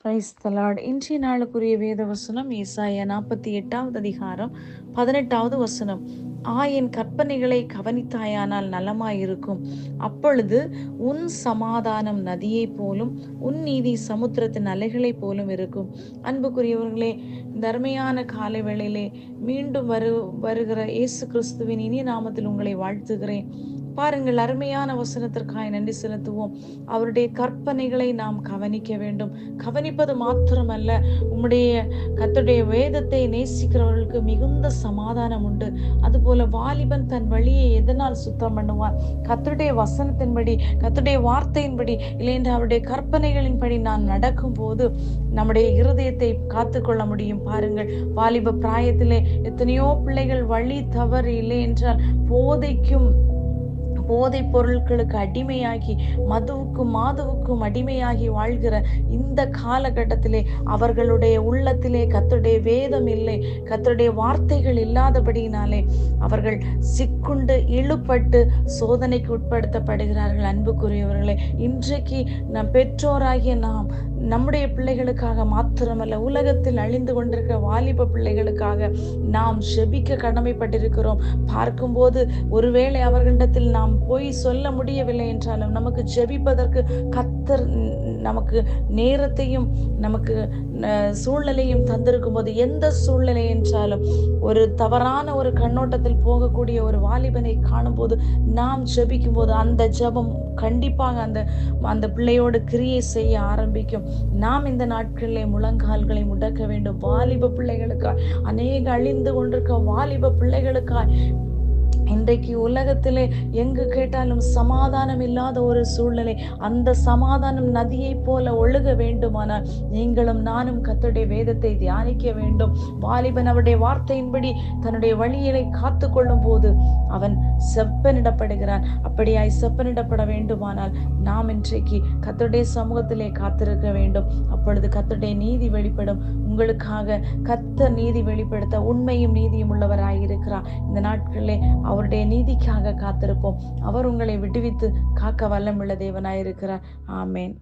Praise the Lord. இன்றைய நாளுக்குரிய வேத வசனம் ஏசாயா 48வது அதிகாரம் 18வது வசனம். என் கற்பனைகளை கவனித்தாயானால் நலமாயிருக்கும். அப்பொழுது உன் சமாதானம் நதியைப் போலும் உன் நீதி சமுத்திரத்தின் அலைகளைப் போலும் இருக்கும். அன்புக்குரியவர்களே, இந்த அருமையான காலை வேளையிலே மீண்டும் வருகிற இயேசு கிறிஸ்துவின் இனிய நாமத்தில் உங்களை வாழ்த்துகிறேன். பாருங்கள், அருமையான வசனத்திற்காக நன்றி செலுத்துவோம். அவருடைய கற்பனைகளை நாம் கவனிக்க வேண்டும். கவனிப்பது மாத்திரமல்ல, கர்த்தருடைய வேதத்தை நேசிக்கிறவர்களுக்கு மிகுந்த சமாதானம் உண்டு. அதுபோல வாலிபன் தன் வழியை எதனால் சுத்தம் பண்ணுவான்? கர்த்தருடைய வசனத்தின்படி, கர்த்தருடைய வார்த்தையின்படி, இல்லைன்ற அவருடைய கற்பனைகளின்படி நான் நடக்கும் போது நம்முடைய இருதயத்தை காத்துக்கொள்ள முடியும். பாருங்கள், வாலிப பிராயத்திலே எத்தனையோ பிள்ளைகள் வழி தவறு இல்லை என்றால் போதைப் பொருட்களுக்கு அடிமையாகி மாதுவுக்கும் அடிமையாகி வாழ்கிற இந்த காலகட்டத்திலே அவர்களுடைய உள்ளத்திலே கர்த்தருடைய வேதம் இல்லை, கர்த்தருடைய வார்த்தைகள் இல்லாதபடியினாலே அவர்கள் சிக்குண்டு இழுபட்டு சோதனைக்கு உட்படுத்தப்படுகிறார்கள். அன்புக்குரியவர்களே, இன்றைக்கு பெற்றோராகிய நாம் நம்முடைய பிள்ளைகளுக்காக மாத்திரமல்ல, உலகத்தில் அழிந்து கொண்டிருக்கிற வாலிப பிள்ளைகளுக்காக நாம் ஜெபிக்க கடமைப்பட்டிருக்கிறோம். பார்க்கும்போது ஒருவேளை அவர்களிடத்தில் நாம் போய் சொல்ல முடியவில்லை என்றாலும் நமக்கு ஜெபிப்பதற்கு கர்த்தர் நமக்கு நேரத்தையும் நமக்கு சூழ்நிலையும் தந்திருக்கும் போது, எந்த சூழ்நிலை என்றாலும் ஒரு தவறான ஒரு கண்ணோட்டத்தில் போகக்கூடிய ஒரு வாலிபனை காணும் போது நாம் ஜெபிக்கும் போது அந்த ஜெபம் கண்டிப்பாக அந்த பிள்ளையோடு கிரியை செய்ய ஆரம்பிக்கும். நாம் இந்த நாட்களிலே முழங்கால்களை முடக்க வேண்டும். வாலிப பிள்ளைகளுக்காய், அநேக அழிந்து கொண்டிருக்க வாலிப பிள்ளைகளுக்காய். இன்றைக்கு உலகத்திலே எங்கு கேட்டாலும் சமாதானம் இல்லாத ஒரு சூழ்நிலை. அந்த சமாதானம் நதியைப் போல ஒழுக வேண்டுமானால் நீங்களும் நானும் கர்த்தருடைய வேதத்தை தியானிக்க வேண்டும். வாலிபன் அவருடைய வார்த்தையின்படி தன்னுடைய வழியை காத்து கொள்ளும் போது அவன் செப்பனிடப்படுகிறான். அப்படியாய் செப்பனிடப்பட வேண்டுமானால் நாம் இன்றைக்கு கர்த்தருடைய சமூகத்திலே காத்திருக்க வேண்டும். அப்பொழுது கர்த்தருடைய நீதி வெளிப்படும். உங்களுக்காக கர்த்தர் நீதி வெளிப்படுத்த உண்மையும் நீதியும் உள்ளவராயிருக்கிறார். இந்த நாட்களிலே அவருடைய நீதிக்காக காத்திருப்போம். அவர் உங்களை விடுவித்து காக்க வல்லமுள்ள தேவனாயிருக்கிறார். ஆமேன்.